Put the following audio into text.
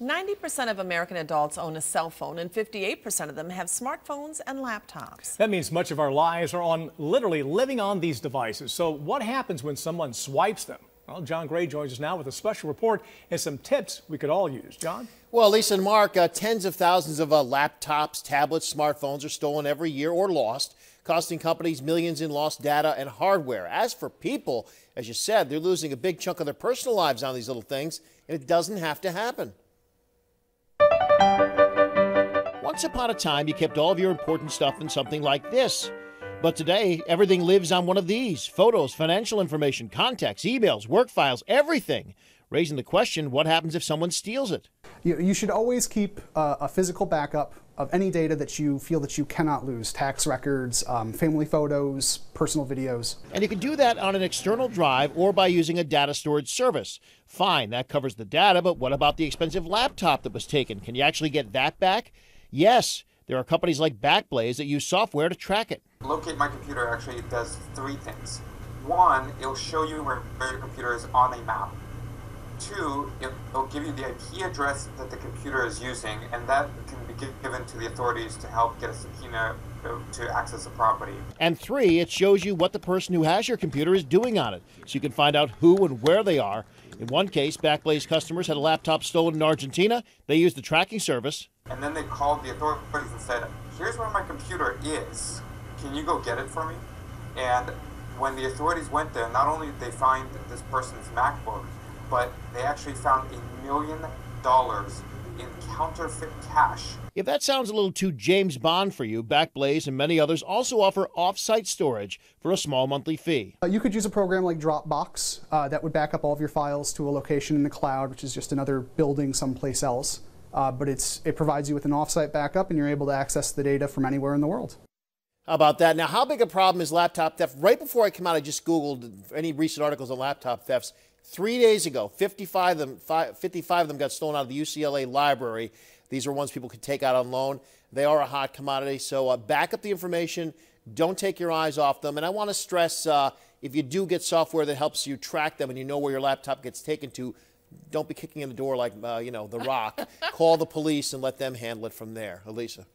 90% of American adults own a cell phone, and 58% of them have smartphones and laptops. That means much of our lives are literally living on these devices. So what happens when someone swipes them? Well, John Gray joins us now with a special report and some tips we could all use. John? Well, Lisa and Mark, tens of thousands of laptops, tablets, smartphones are stolen every year or lost, costing companies millions in lost data and hardware. As for people, as you said, they're losing a big chunk of their personal lives on these little things, and it doesn't have to happen. Once upon a time, you kept all of your important stuff in something like this. But today, everything lives on one of these: photos, financial information, contacts, emails, work files, everything. Raising the question, what happens if someone steals it? You should always keep a physical backup of any data that you feel that you cannot lose: tax records, family photos, personal videos. And you can do that on an external drive or by using a data storage service. Fine, that covers the data, but what about the expensive laptop that was taken? Can you actually get that back? Yes, there are companies like Backblaze that use software to track it. Locate My Computer actually does three things. One, it'll show you where your computer is on a map. Two, it'll give you the IP address that the computer is using, and that can be given to the authorities to help get a subpoena to access the property. And three, it shows you what the person who has your computer is doing on it, so you can find out who and where they are. In one case, Backblaze customers had a laptop stolen in Argentina. They used the tracking service. And then they called the authorities and said, here's where my computer is. Can you go get it for me? And when the authorities went there, not only did they find this person's MacBook, but they actually found $1 million in counterfeit cash. If that sounds a little too James Bond for you, Backblaze and many others also offer off-site storage for a small monthly fee. You could use a program like Dropbox that would back up all of your files to a location in the cloud, which is just another building someplace else. But it provides you with an off-site backup, and you're able to access the data from anywhere in the world. How about that? Now, how big a problem is laptop theft? Right before I come out, I just Googled any recent articles on laptop thefts. 3 days ago, 55 of them got stolen out of the UCLA library. These are ones people could take out on loan. They are a hot commodity, so back up the information. Don't take your eyes off them. And I want to stress, if you do get software that helps you track them and you know where your laptop gets taken to, don't be kicking in the door like, The Rock. Call the police and let them handle it from there. Elisa.